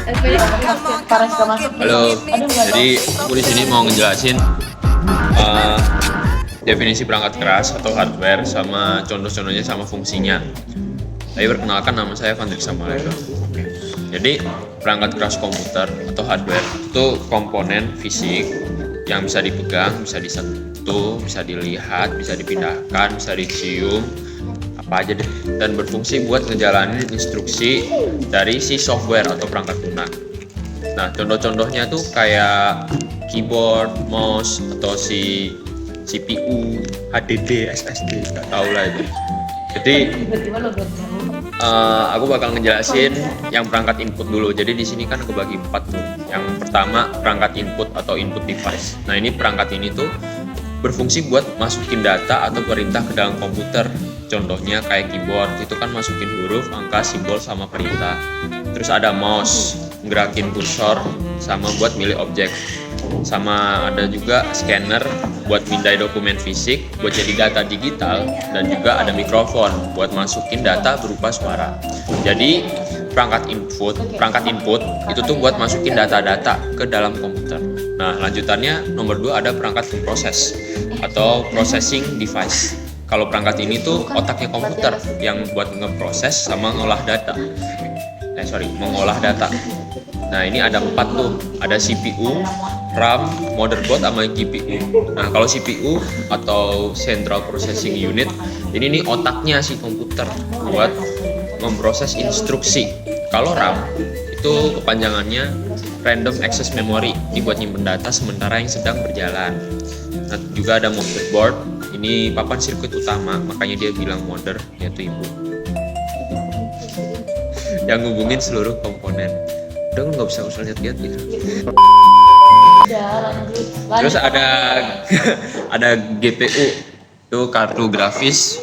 Halo, jadi aku di sini mau ngejelasin uh, definisi perangkat keras atau hardware sama contoh-contohnya sama fungsinya. Tapi perkenalkan, nama saya Vandrik Samueldo. Jadi perangkat keras komputer atau hardware itu komponen fisik yang bisa dipegang, bisa disentuh, bisa dilihat, bisa dipindahkan, bisa dicium, apa aja deh, dan berfungsi buat ngejalanin instruksi dari si software atau perangkat lunak. Nah, contoh-contohnya tuh kayak keyboard, mouse, atau si CPU, HDD, SSD, nggak tahu lah itu. Jadi aku bakal ngejelasin yang perangkat input dulu. Jadi di sini kan kebagi 4 tuh. Yang pertama perangkat input atau input device. Nah, ini perangkat ini tuh berfungsi buat masukin data atau perintah ke dalam komputer. Contohnya kayak keyboard, itu kan masukin huruf, angka, simbol, sama perintah. Terus ada mouse, gerakin kursor, sama buat milih objek. Sama ada juga scanner buat pindai dokumen fisik, buat jadi data digital. Dan juga ada mikrofon buat masukin data berupa suara. Jadi perangkat input itu tuh buat masukin data-data ke dalam komputer. Nah, lanjutannya nomor 2 ada perangkat pemproses atau processing device. Kalau perangkat ini tuh otaknya komputer yang buat ngeproses sama mengolah data. Nah, ini ada 4 tuh. Ada CPU, RAM, motherboard, sama GPU. Nah, kalau CPU atau Central Processing Unit, ini nih otaknya si komputer buat memproses instruksi. Kalau RAM itu kepanjangannya Random Access Memory, ini buat nyimpen data sementara yang sedang berjalan. Nah, juga ada motherboard, ini papan sirkuit utama, makanya dia bilang mother, yaitu ibu, yang ngubungin seluruh komponen. Udah, nggak usah lihat-lihat gitu. Terus ada GPU, itu kartu grafis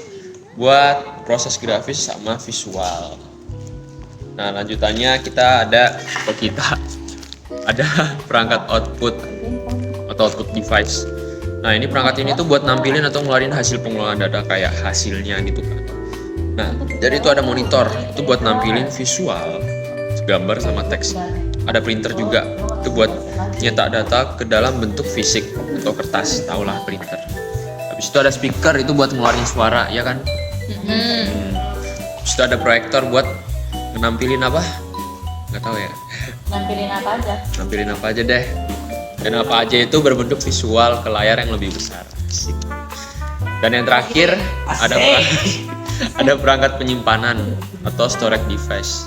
buat proses grafis sama visual. Nah, lanjutannya ada perangkat output atau output device. Nah, ini perangkat ini tuh buat nampilin atau ngeluarin hasil pengelolaan data kayak hasilnya gitu kan. Nah, jadi itu ada monitor, itu buat nampilin visual, gambar sama teks. Ada printer juga, itu buat nyetak data ke dalam bentuk fisik atau kertas, tahulah printer. Habis itu ada speaker, itu buat ngeluarin suara, ya kan? Habis itu ada proyektor buat nampilin apa? Nggak tahu ya. Nampilin apa aja deh. Dan apa aja itu berbentuk visual ke layar yang lebih besar. Dan yang terakhir ada perangkat penyimpanan atau storage device.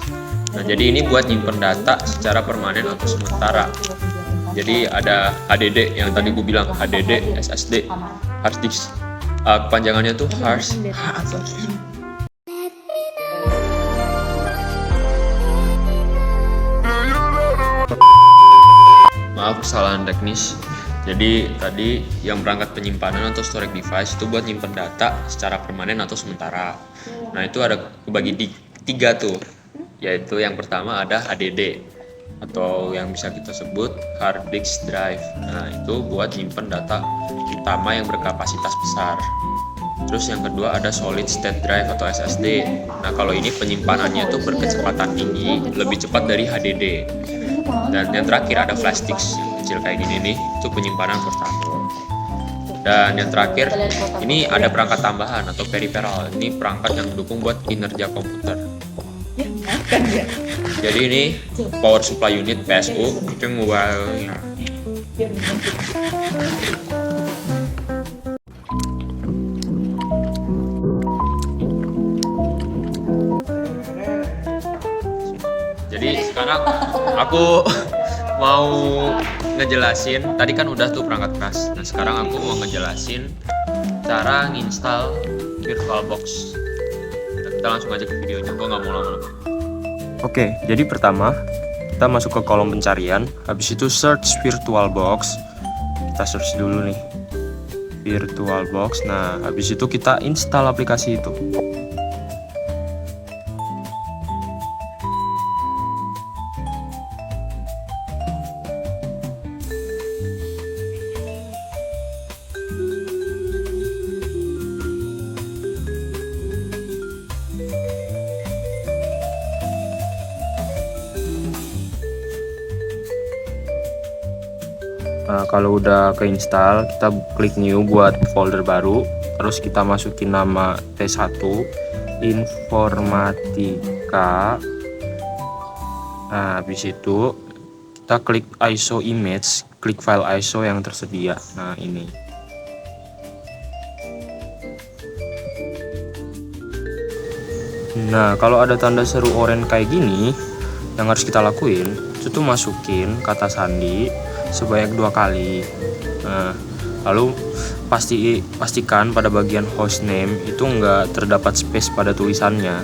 Nah, jadi ini buat nyimpen data secara permanen atau sementara. Jadi ada HDD yang tadi gue bilang, HDD, SSD, hard disk. Kepanjangannya tuh maaf, kesalahan teknis. Jadi tadi yang perangkat penyimpanan atau storage device itu buat nyimpen data secara permanen atau sementara. Nah, itu ada kebagi 3 tuh. Yaitu yang pertama ada HDD atau yang bisa kita sebut hard disk drive. Nah, itu buat nyimpen data utama yang berkapasitas besar. Terus yang kedua ada solid state drive atau SSD. Nah, kalau ini penyimpanannya itu berkecepatan tinggi, lebih cepat dari HDD. Dan yang terakhir ada flash disk yang kecil kayak gini nih, itu penyimpanan portable. Dan yang terakhir ini ada perangkat tambahan atau peripheral. Ini perangkat yang mendukung buat kinerja komputer. Jadi ini power supply unit PSU, itu mobile. Jadi sekarang aku mau ngejelasin, tadi kan udah tuh perangkat keras. Nah, sekarang aku mau ngejelasin cara nginstal VirtualBox. Kita langsung aja ke videonya, gue nggak mau lama-lama. Oke, jadi pertama kita masuk ke kolom pencarian, habis itu search VirtualBox. Kita search dulu nih VirtualBox. Nah, habis itu kita install aplikasi itu. Nah, kalau udah keinstall, kita klik new buat folder baru. Terus kita masukin nama T1 Informatika. Nah, habis itu kita klik ISO image, klik file ISO yang tersedia. Nah, ini. Nah, kalau ada tanda seru oranye kayak gini, yang harus kita lakuin itu tuh masukin kata sandi sebanyak 2 kali. Nah, lalu pastikan pada bagian hostname itu enggak terdapat space pada tulisannya.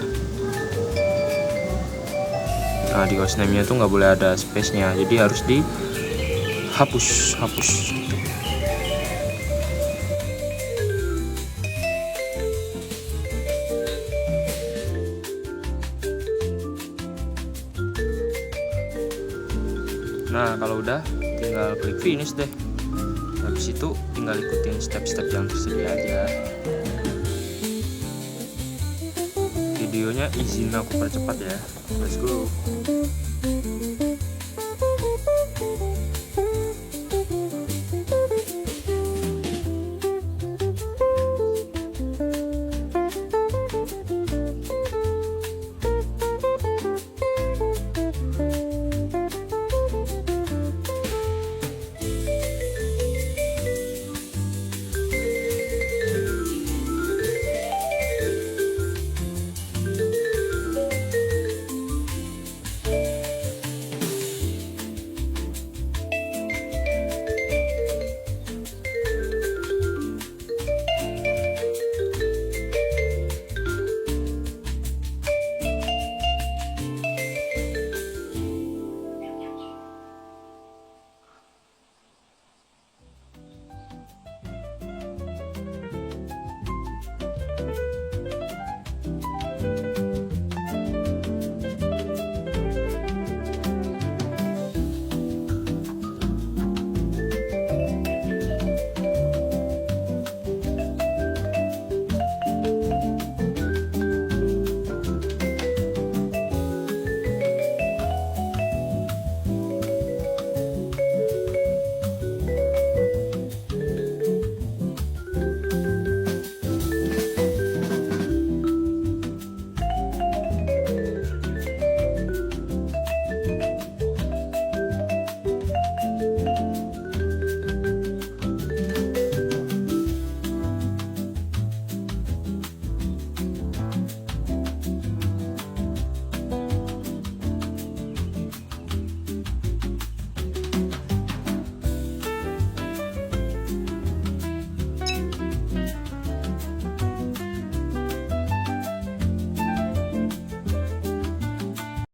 Nah, di hostname-nya itu nggak boleh ada space-nya, jadi harus dihapus. Nah, kalau udah tinggal klik finish deh. Habis itu tinggal ikutin step-step yang tersedia aja. Videonya izin aku percepat ya. Let's go.